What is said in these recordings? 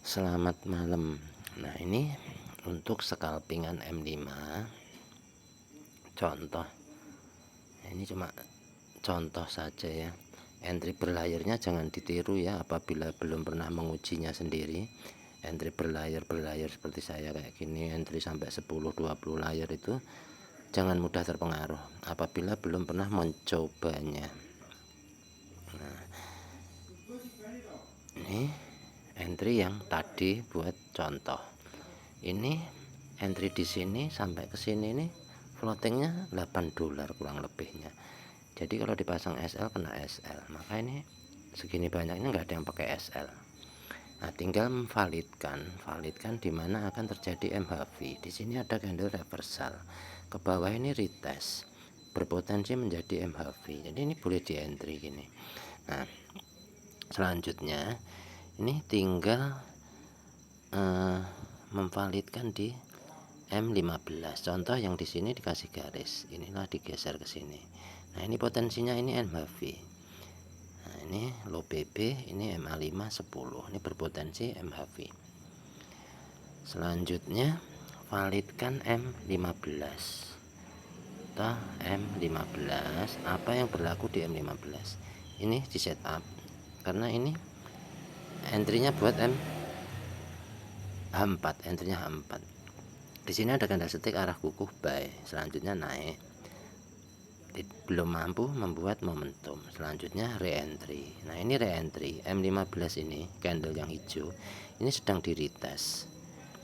Selamat malam. Nah, ini untuk scalpingan M5 contoh. Ini cuma contoh saja ya. Entry berlayarnya jangan ditiru ya apabila belum pernah mengujinya sendiri. Entry berlayar seperti saya kayak gini, entry sampai 10-20 layar itu jangan mudah terpengaruh apabila belum pernah mencobanya. Nah, ini entry yang tadi buat contoh. Ini entry di sini sampai ke sini ini floatingnya $8 kurang lebihnya. Jadi kalau dipasang SL kena SL, maka ini segini banyaknya nggak ada yang pakai SL. Nah, tinggal validkan di mana akan terjadi MHV. Di sini ada candle reversal, ke bawah ini retest, berpotensi menjadi MHV. Jadi ini boleh di entry gini. Nah, selanjutnya ini tinggal memvalidkan di M15. Contoh yang di sini dikasih garis, inilah digeser ke sini. Nah, ini potensinya ini MHV. Nah, ini low BB, ini MA5 10. Ini berpotensi MHV. Selanjutnya validkan M15. M15, apa yang berlaku di M15? Ini di setup karena ini entry-nya buat H4, entry-nya H4. Di sini ada candlestick arah kukuh buy, selanjutnya naik, belum mampu membuat momentum, selanjutnya re-entry. Nah, ini re-entry M15 ini candle yang hijau ini sedang di retest.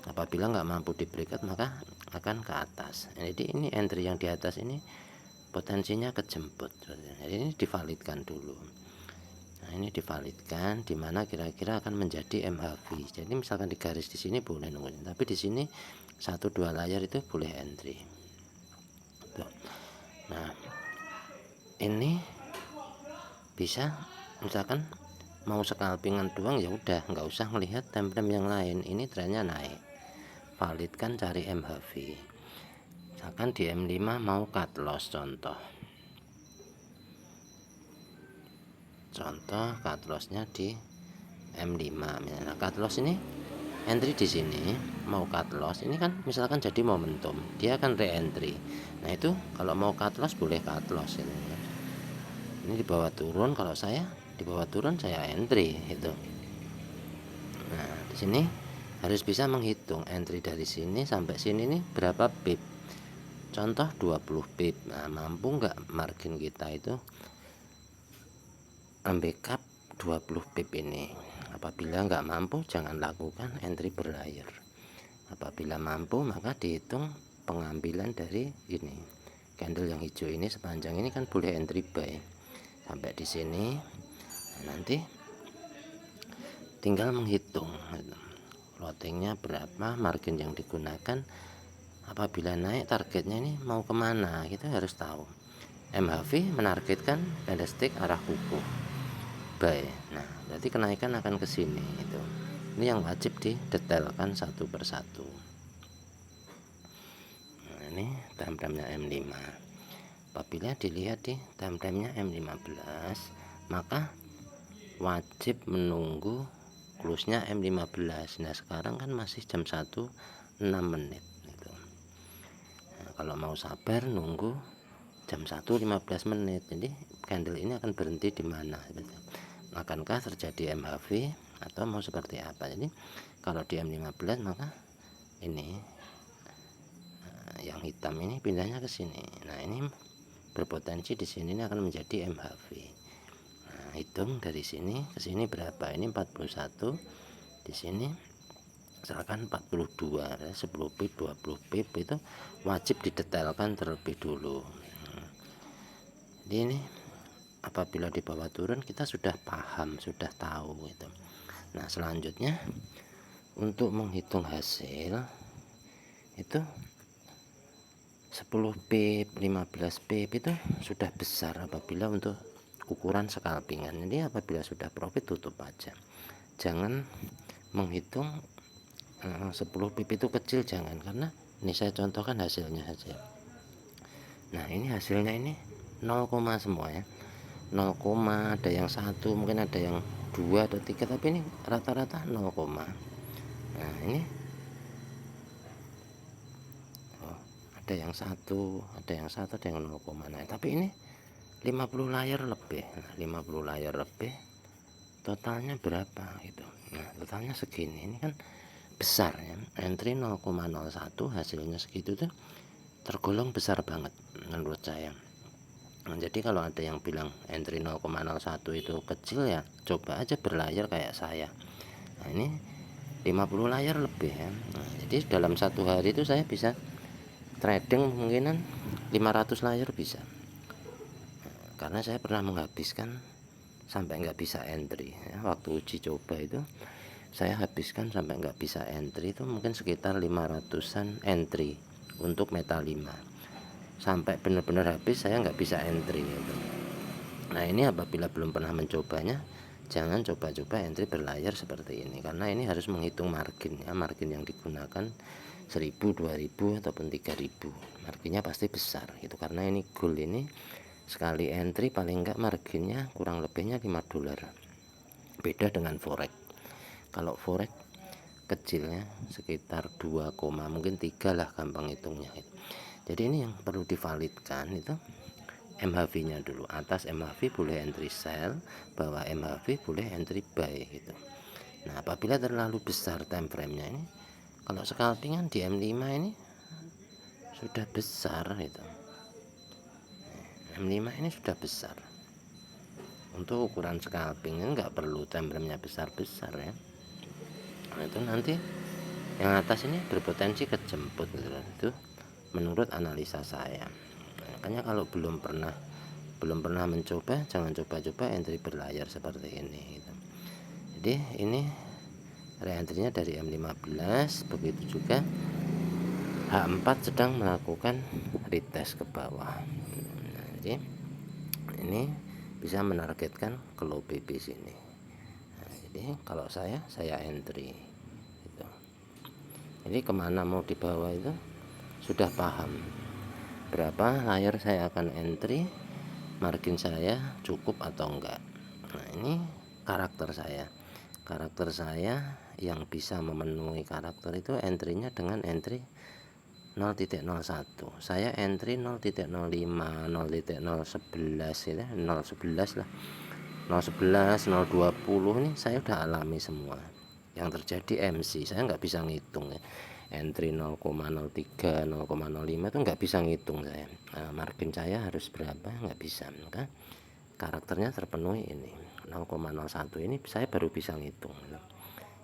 Apabila nggak mampu di breakout maka akan ke atas. Jadi ini entry yang di atas ini potensinya kejemput. Jadi ini divalidkan dulu. Nah, ini divalidkan di mana kira-kira akan menjadi MHV. Jadi misalkan di garis di sini boleh nungguin, tapi di sini 1-2 layar itu boleh entry. Tuh. Nah, ini bisa misalkan mau scalpingan doang ya udah, nggak usah melihat time frame yang lain. Ini trennya naik, validkan cari MHV. Misalkan di M5 mau cut loss, contoh cut lossnya di M5. Nah, cut loss ini entry di sini mau cut loss, ini kan misalkan jadi momentum, dia akan re-entry. Nah, itu kalau mau cut loss boleh cut loss ini di bawah turun. Kalau saya di bawah turun saya entry itu. Nah, di sini harus bisa menghitung entry dari sini sampai sini nih berapa pip. Contoh 20 pip. Nah, mampu nggak margin kita itu backup 20 pip ini? Apabila nggak mampu jangan lakukan entry berlayar. Apabila mampu maka dihitung pengambilan dari ini candle yang hijau ini, sepanjang ini kan boleh entry buy sampai di sini. Nanti tinggal menghitung floatingnya berapa, margin yang digunakan. Apabila naik targetnya ini mau kemana, kita harus tahu. MHV menargetkan candlestick arah kukuh buy. Nah, berarti kenaikan akan ke sini itu. Ini yang wajib didetailkan satu persatu. Nah, ini time frame-nya M5. Apabila dilihat di time frame-nya M15, maka wajib menunggu close-nya M15. Nah, sekarang kan masih jam 1:06 gitu. Nah, kalau mau sabar nunggu jam 1:15. Jadi candle ini akan berhenti di mana gitu. Akankah terjadi MHV atau mau seperti apa? Jadi kalau di M15 maka ini yang hitam ini pindahnya ke sini. Nah, ini berpotensi di sini ini akan menjadi MHV. Nah, hitung dari sini ke sini berapa? Ini 41. Di sini misalkan 42, 10 pip, 20 pip itu wajib didetailkan terlebih dulu. Jadi ini apabila di bawah turun kita sudah paham, sudah tahu itu. Nah, selanjutnya untuk menghitung hasil itu 10 pip, 15 pip itu sudah besar apabila untuk ukuran scalpingan. Jadi apabila sudah profit tutup aja. Jangan menghitung 10 pip itu kecil, jangan, karena ini saya contohkan hasilnya saja. Nah, ini hasilnya ini 0, semua ya. 0, ada yang 1, mungkin ada yang 2 atau 3, tapi ini rata-rata 0. Nah ini ada yang satu, ada yang 0, nah tapi ini 50 layar lebih. Nah, 50 layar lebih totalnya berapa gitu. Nah totalnya segini, ini kan besar ya, entry 0,01 hasilnya segitu tuh tergolong besar banget menurut saya. Nah, jadi kalau ada yang bilang entry 0,01 itu kecil, ya coba aja berlayar kayak saya. Nah ini 50 layar lebih ya. Nah, jadi dalam satu hari itu saya bisa trading kemungkinan 500 layar bisa. Nah, karena saya pernah menghabiskan sampai nggak bisa entry ya, waktu uji coba itu saya habiskan sampai nggak bisa entry itu mungkin sekitar 500-an entry untuk meta 5, sampai benar-benar habis saya nggak bisa entry gitu. Nah ini apabila belum pernah mencobanya, jangan coba-coba entry berlayar seperti ini, karena ini harus menghitung margin ya, margin yang digunakan 1000, 2000 ataupun 3000, marginnya pasti besar gitu, karena ini gold ini sekali entry paling enggak marginnya kurang lebihnya $5. Beda dengan forex. Kalau forex kecilnya sekitar 2, mungkin 3 lah gampang hitungnya gitu. Jadi ini yang perlu divalidkan itu MHV nya dulu. Atas MHV boleh entry sell, bawah MHV boleh entry buy gitu. Nah apabila terlalu besar time frame nya ini, kalau scalpingan di M5 ini sudah besar gitu. M5 ini sudah besar. Untuk ukuran scalping ini nggak perlu time frame nya besar-besar ya. Nah itu nanti yang atas ini berpotensi kejemput gitu loh. Itu menurut analisa saya. Makanya kalau belum pernah mencoba, jangan coba-coba entry berlayar seperti ini gitu. Jadi ini reentry-nya dari M15, begitu juga H4 sedang melakukan retest ke bawah. Nah, jadi ini bisa menargetkan ke low BP sini. Nah, jadi kalau saya entry gitu. Jadi kemana mau di bawah itu sudah paham berapa layar saya akan entry, margin saya cukup atau enggak. Nah ini karakter saya yang bisa memenuhi karakter itu entry-nya dengan entry 0.01. Saya entry 0.05, 0.011 ya, 0.11 lah, 0.11, 0.20 ini saya udah alami semua. Yang terjadi MC saya nggak bisa ngitung ya. Entry 0,03, 0,05 itu nggak bisa ngitung saya. Nah, margin saya harus berapa nggak bisa. Maka karakternya terpenuhi ini 0,01 ini saya baru bisa ngitung.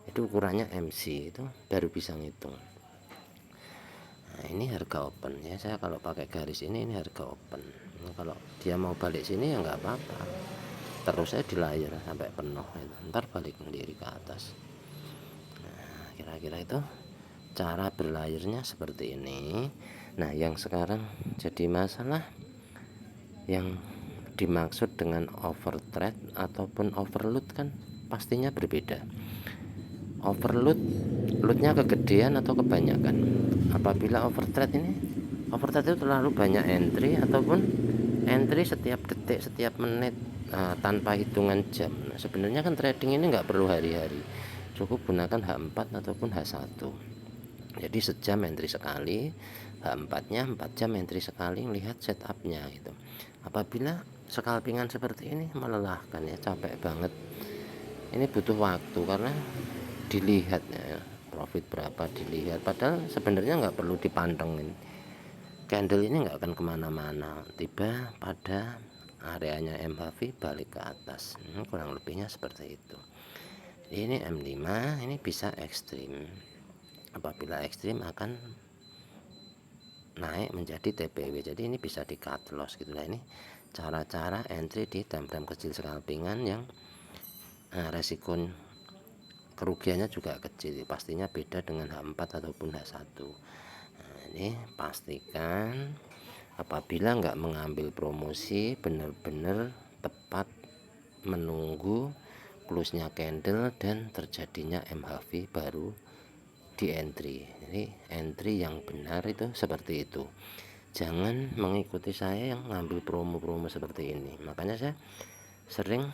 Itu ukurannya MC itu baru bisa ngitung. Nah, ini harga open ya, saya kalau pakai garis ini harga open. Nah, kalau dia mau balik sini ya nggak apa-apa, terus saya di layar sampai penuh itu. Ntar balik sendiri ke atas. Nah kira-kira itu cara berlayarnya seperti ini. Nah yang sekarang jadi masalah, yang dimaksud dengan overtrade ataupun overload kan pastinya berbeda. Loadnya kegedean atau kebanyakan. Apabila overtrade itu terlalu banyak entry ataupun entry setiap detik, setiap menit, tanpa hitungan jam. Nah, sebenarnya kan trading ini nggak perlu hari-hari, cukup gunakan H4 ataupun H1. Jadi sejam entry sekali, H4 nya 4 jam entry sekali, lihat setupnya gitu. Apabila scalpingan seperti ini melelahkan ya, capek banget, ini butuh waktu karena dilihat ya, profit berapa dilihat, padahal sebenarnya nggak perlu dipantengin. Candle ini nggak akan kemana-mana, tiba pada areanya MHV balik ke atas. Kurang lebihnya seperti itu. Jadi ini M5 ini bisa ekstrim. Apabila ekstrim akan naik menjadi TPW, jadi ini bisa di cut loss gitu lah. Ini cara-cara entry di time frame kecil scalpingan yang resiko kerugiannya juga kecil, pastinya beda dengan H4 ataupun H1. Nah, ini pastikan apabila nggak mengambil promosi, benar-benar tepat menunggu close-nya candle dan terjadinya MHV baru di entry. Jadi entry yang benar itu seperti itu. Jangan mengikuti saya yang ngambil promo-promo seperti ini. Makanya saya sering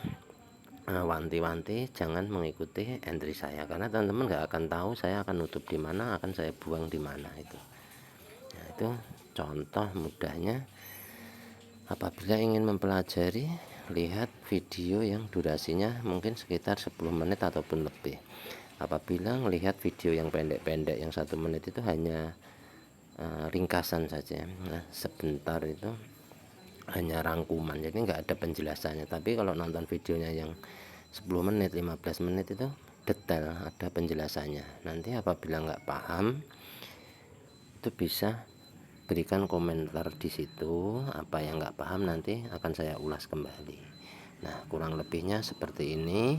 wanti-wanti jangan mengikuti entry saya, karena teman-teman nggak akan tahu saya akan nutup di mana, akan saya buang di mana itu. Nah, itu contoh mudahnya. Apabila ingin mempelajari, lihat video yang durasinya mungkin sekitar 10 menit ataupun lebih. Apabila melihat video yang pendek-pendek yang 1 menit itu hanya ringkasan saja, nah sebentar itu hanya rangkuman, jadi nggak ada penjelasannya. Tapi kalau nonton videonya yang 10 menit 15 menit itu detail, ada penjelasannya. Nanti apabila nggak paham itu bisa berikan komentar di situ, apa yang nggak paham nanti akan saya ulas kembali. Nah, kurang lebihnya seperti ini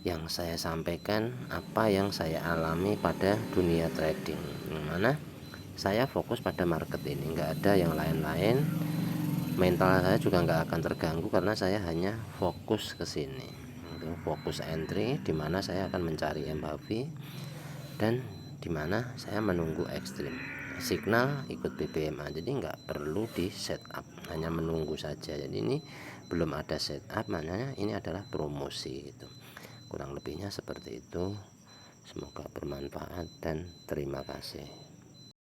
yang saya sampaikan, apa yang saya alami pada dunia trading, yang mana saya fokus pada market ini, nggak ada yang lain-lain. Mental saya juga nggak akan terganggu karena saya hanya fokus ke sini, fokus entry, dimana saya akan mencari MACD dan dimana saya menunggu ekstrim signal ikut BPMA. Jadi nggak perlu di setup, hanya menunggu saja. Jadi ini belum ada setup, maknanya ini adalah promosi gitu. Kurang lebihnya seperti itu. Semoga bermanfaat dan terima kasih.